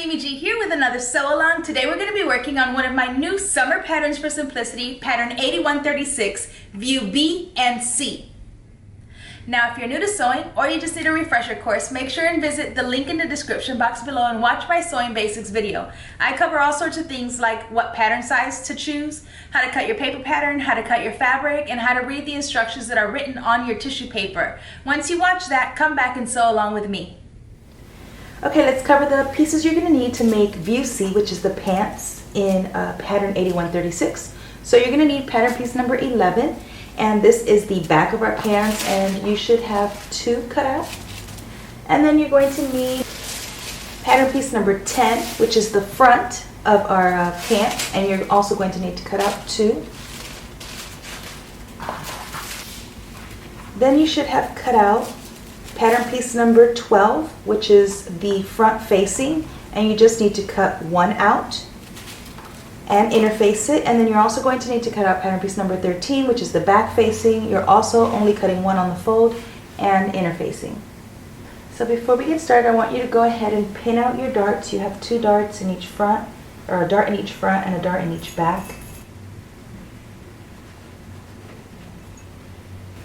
Mimi G here with another sew along. Today we're going to be working on one of my new summer patterns for simplicity, pattern 8136, view B and C. Now if you're new to sewing or you just need a refresher course, make sure and visit the link in the description box below and watch my sewing basics video. I cover all sorts of things like what pattern size to choose, how to cut your paper pattern, how to cut your fabric, and how to read the instructions that are written on your tissue paper. Once you watch that, come back and sew along with me. Okay, let's cover the pieces you're going to need to make view C, which is the pants in pattern 8136. So you're going to need pattern piece number 11, and this is the back of our pants, and you should have 2 cut out. And then you're going to need pattern piece number 10, which is the front of our pant, and you're also going to need to cut out 2. Then you should have cut out pattern piece number 12, which is the front facing, and you just need to cut 1 out and interface it. And then you're also going to need to cut out pattern piece number 13, which is the back facing. You're also only cutting 1 on the fold and interfacing. So before we get started, I want you to go ahead and pin out your darts. You have 2 darts in each front, or a dart in each front and a dart in each back.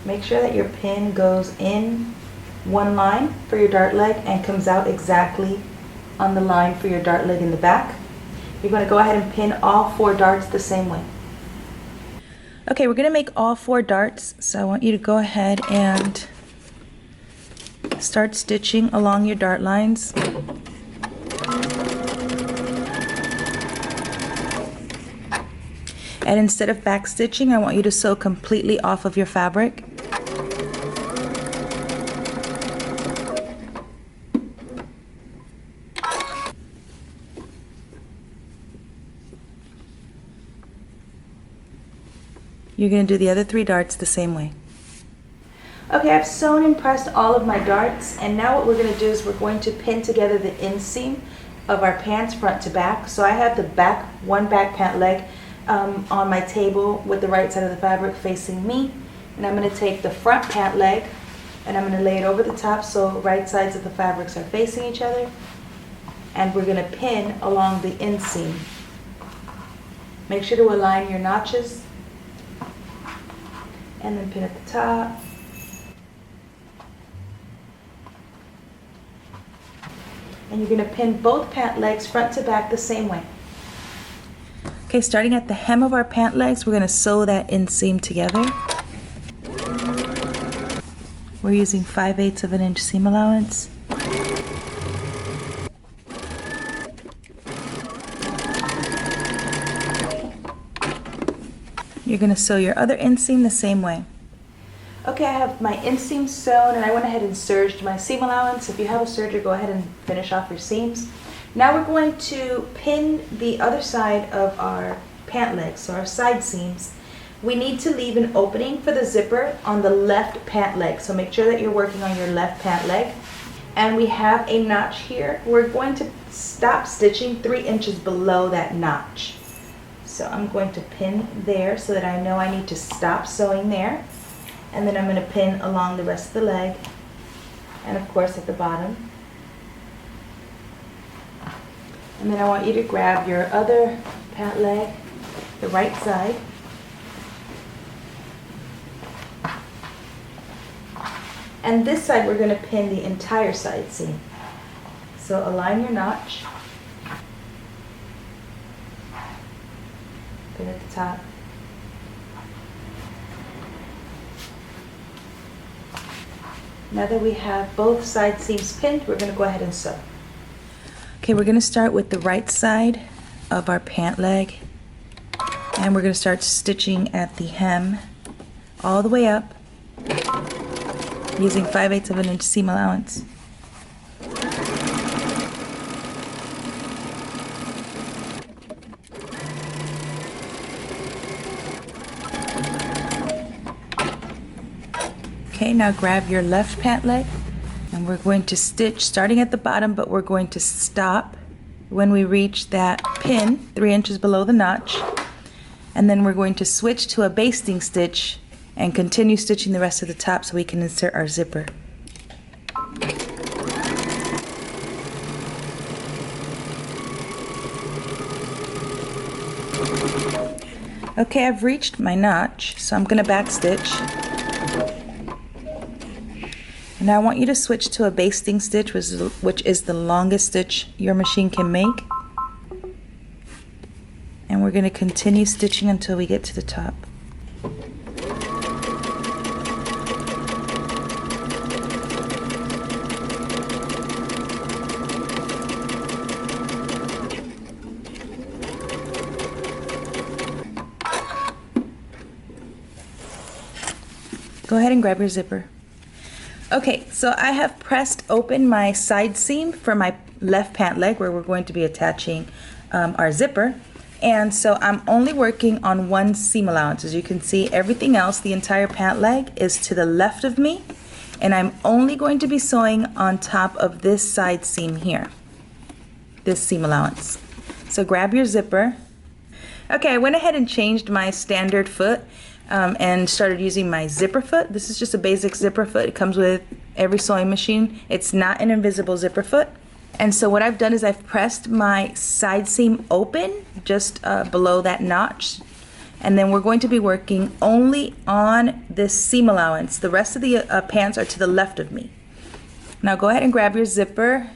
Make sure that your pin goes in one line for your dart leg and comes out exactly on the line for your dart leg in the back. You're going to go ahead and pin all 4 darts the same way. Okay, we're going to make all 4 darts, so I want you to go ahead and start stitching along your dart lines. And instead of back stitching, I want you to sew completely off of your fabric. You're going to do the other 3 darts the same way. Okay, I've sewn and pressed all of my darts, and now what we're going to do is we're going to pin together the inseam of our pants front to back. So I have the one back pant leg on my table with the right side of the fabric facing me, and I'm going to take the front pant leg and I'm going to lay it over the top so right sides of the fabrics are facing each other, and we're going to pin along the inseam. Make sure to align your notches and then pin at the top. And you're going to pin both pant legs front to back the same way. Okay, starting at the hem of our pant legs, we're going to sew that inseam together. We're using 5/8 of an inch seam allowance. You're going to sew your other inseam the same way. Okay, I have my inseam sewn, and I went ahead and serged my seam allowance. If you have a serger, go ahead and finish off your seams. Now we're going to pin the other side of our pant legs, so our side seams. We need to leave an opening for the zipper on the left pant leg, so make sure that you're working on your left pant leg. And we have a notch here. We're going to stop stitching 3 inches below that notch. So I'm going to pin there so that I know I need to stop sewing there. And then I'm going to pin along the rest of the leg, and of course at the bottom. And then I want you to grab your other pant leg, the right side. And this side we're going to pin the entire side seam. So align your notch. Pin at the top. Now that we have both side seams pinned, we're going to go ahead and sew. Okay, we're going to start with the right side of our pant leg, and we're going to start stitching at the hem all the way up using 5/8 of an inch seam allowance. Okay, now grab your left pant leg, and we're going to stitch starting at the bottom, but we're going to stop when we reach that pin 3 inches below the notch, and then we're going to switch to a basting stitch and continue stitching the rest of the top so we can insert our zipper. Okay, I've reached my notch, so I'm going to back stitch. And now I want you to switch to a basting stitch, which is the longest stitch your machine can make. And we're going to continue stitching until we get to the top. Go ahead and grab your zipper. Okay, so I have pressed open my side seam for my left pant leg where we're going to be attaching our zipper. And so I'm only working on one seam allowance. As you can see, everything else, the entire pant leg, is to the left of me. And I'm only going to be sewing on top of this side seam here, this seam allowance. So grab your zipper. Okay, I went ahead and changed my standard foot and started using my zipper foot. This is just a basic zipper foot. It comes with every sewing machine. It's not an invisible zipper foot. And so what I've done is I've pressed my side seam open just below that notch. And then we're going to be working only on this seam allowance. The rest of the pants are to the left of me. Now go ahead and grab your zipper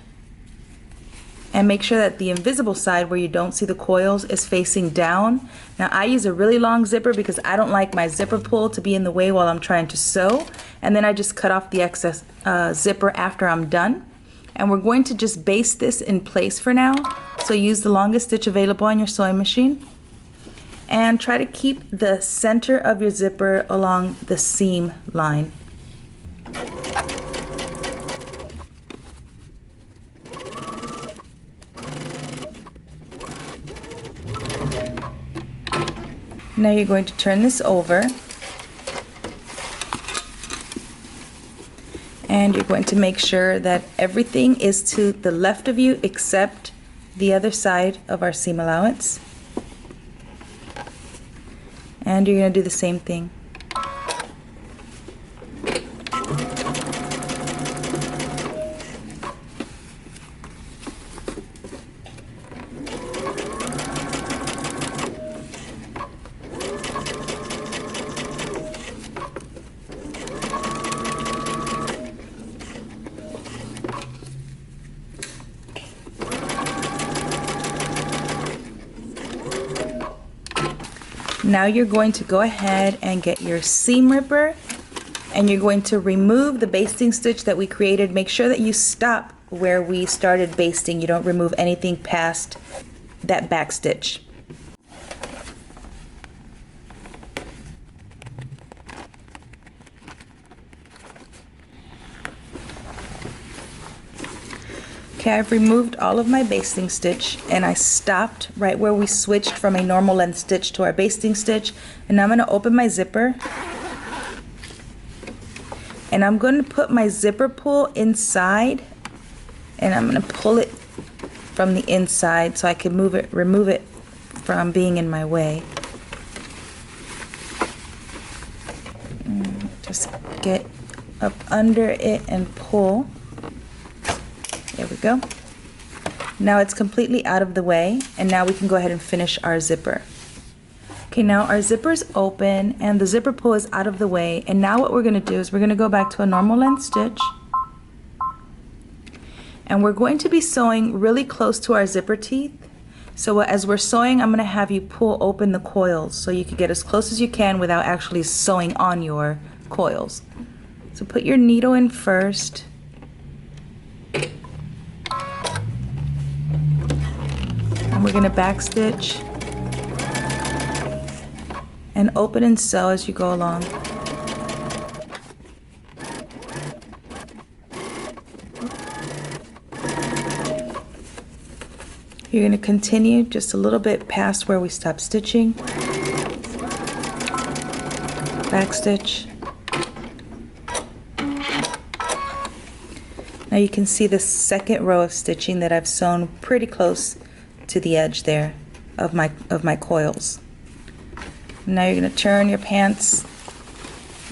and make sure that the invisible side where you don't see the coils is facing down. Now I use a really long zipper because I don't like my zipper pull to be in the way while I'm trying to sew. And then I just cut off the excess zipper after I'm done. And we're going to just baste this in place for now. So use the longest stitch available on your sewing machine. And try to keep the center of your zipper along the seam line. Now you're going to turn this over and you're going to make sure that everything is to the left of you except the other side of our seam allowance. And you're going to do the same thing. Now you're going to go ahead and get your seam ripper and you're going to remove the basting stitch that we created. Make sure that you stop where we started basting. You don't remove anything past that back stitch. Okay, I've removed all of my basting stitch and I stopped right where we switched from a normal length stitch to our basting stitch. And now I'm going to open my zipper and I'm going to put my zipper pull inside and I'm going to pull it from the inside so I can remove it from being in my way. Just get up under it and pull. There we go. Now it's completely out of the way and now we can go ahead and finish our zipper. Okay, now our zipper is open and the zipper pull is out of the way, and now what we're going to do is we're going to go back to a normal length stitch and we're going to be sewing really close to our zipper teeth. So as we're sewing, I'm going to have you pull open the coils so you can get as close as you can without actually sewing on your coils. So put your needle in first. And we're going to back stitch and open and sew as you go along. You're going to continue just a little bit past where we stopped stitching. Back stitch. Now you can see the second row of stitching that I've sewn pretty close to the edge there of my coils. Now you're going to turn your pants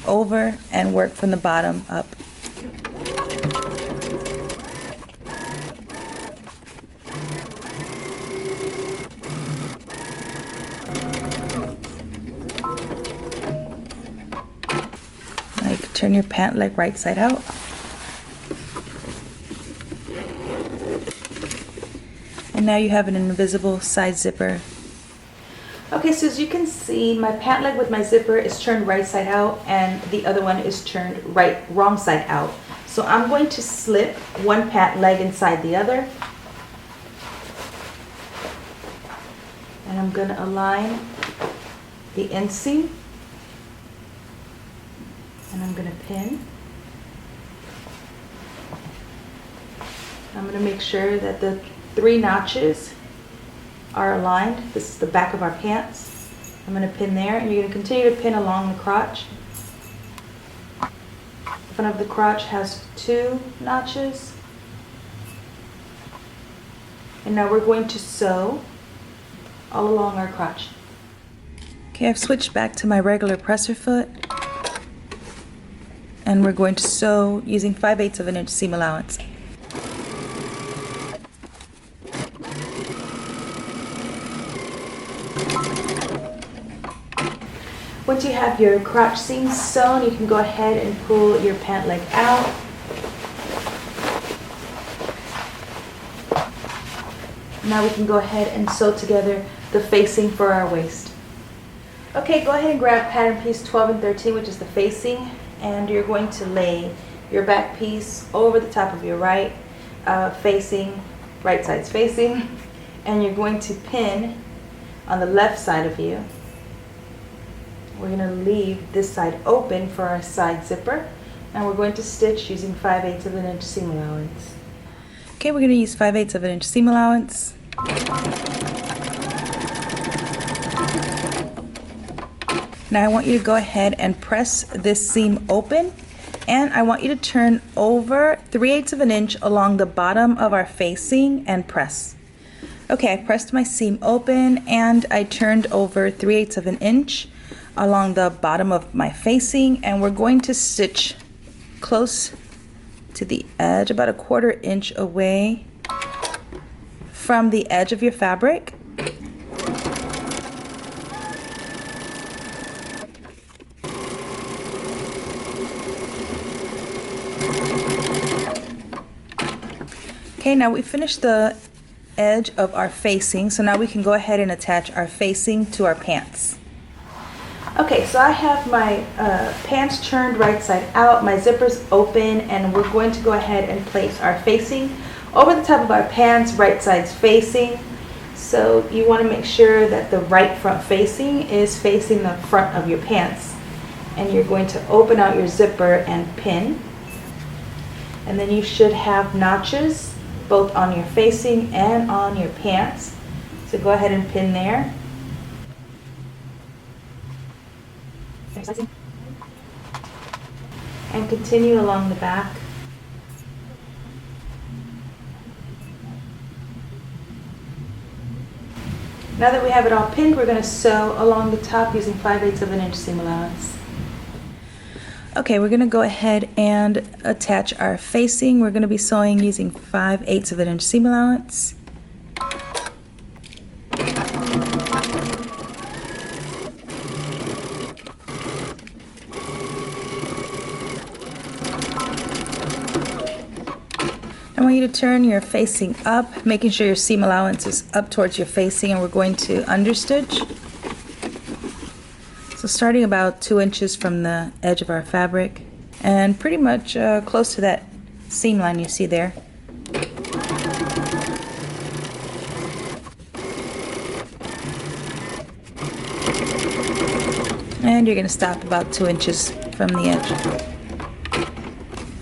over and work from the bottom up. Like turn your pant leg right side out. And now you have an invisible side zipper. Okay, so as you can see, my pant leg with my zipper is turned right side out and the other one is turned wrong side out. So I'm going to slip one pant leg inside the other. And I'm going to align the inseam. And I'm going to pin. I'm going to make sure that the 3 notches are aligned. This is the back of our pants. I'm going to pin there, and you're going to continue to pin along the crotch. The front of the crotch has 2 notches. And now we're going to sew all along our crotch. Okay, I've switched back to my regular presser foot. And we're going to sew using 5/8 of an inch seam allowance. Once you have your crotch seam sewn, you can go ahead and pull your pant leg out. Now we can go ahead and sew together the facing for our waist. Okay, go ahead and grab pattern piece 12 and 13, which is the facing, and you're going to lay your back piece over the top of your right side's facing, and you're going to pin on the left side of you. We're going to leave this side open for our side zipper, and we're going to stitch using 5/8 of an inch seam allowance. Okay, we're going to use 5/8 of an inch seam allowance. Now I want you to go ahead and press this seam open, and I want you to turn over 3/8 of an inch along the bottom of our facing and press. Okay, I pressed my seam open and I turned over 3/8 of an inch along the bottom of my facing, and we're going to stitch close to the edge, about 1/4 inch away from the edge of your fabric. Okay, now we finished the edge of our facing, so now we can go ahead and attach our facing to our pants. Okay, so I have my pants turned right side out, my zipper's open, and we're going to go ahead and place our facing over the top of our pants, right side's facing. So you want to make sure that the right front facing is facing the front of your pants. And you're going to open out your zipper and pin. And then you should have notches both on your facing and on your pants. So go ahead and pin there. And continue along the back. Now that we have it all pinned, we're going to sew along the top using 5/8 of an inch seam allowance. Okay, we're going to go ahead and attach our facing. We're going to be sewing using 5/8 of an inch seam allowance. I want you to turn your facing up, making sure your seam allowance is up towards your facing, and we're going to understitch. So starting about 2 inches from the edge of our fabric, and pretty much close to that seam line you see there. And you're going to stop about 2 inches from the edge.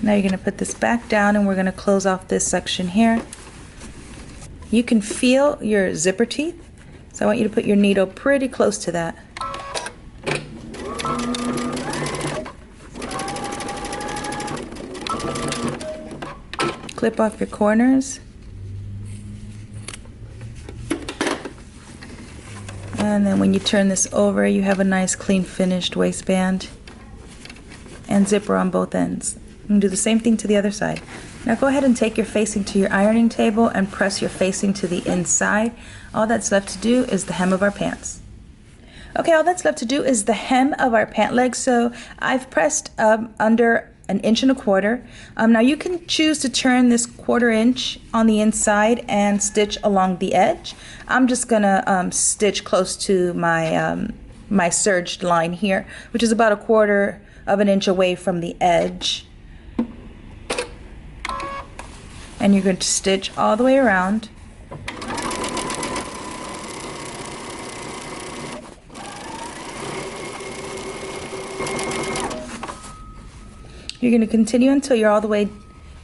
Now you're going to put this back down, and we're going to close off this section here. You can feel your zipper teeth, so I want you to put your needle pretty close to that. Clip off your corners. And then when you turn this over, you have a nice clean finished waistband and zipper on both ends. And do the same thing to the other side. Now go ahead and take your facing to your ironing table and press your facing to the inside. All that's left to do is the hem of our pants. Okay, all that's left to do is the hem of our pant leg. So I've pressed under 1.25 inches. Now you can choose to turn this 1/4 inch on the inside and stitch along the edge. I'm just gonna stitch close to my my serged line here, which is about 1/4 of an inch away from the edge. And you're going to stitch all the way around. You're going to continue until you're all the way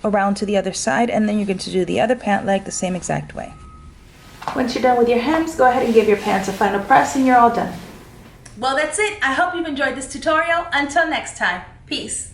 around to the other side, and then you're going to do the other pant leg the same exact way. Once you're done with your hems, go ahead and give your pants a final press and you're all done. Well, that's it. I hope you've enjoyed this tutorial. Until next time, peace.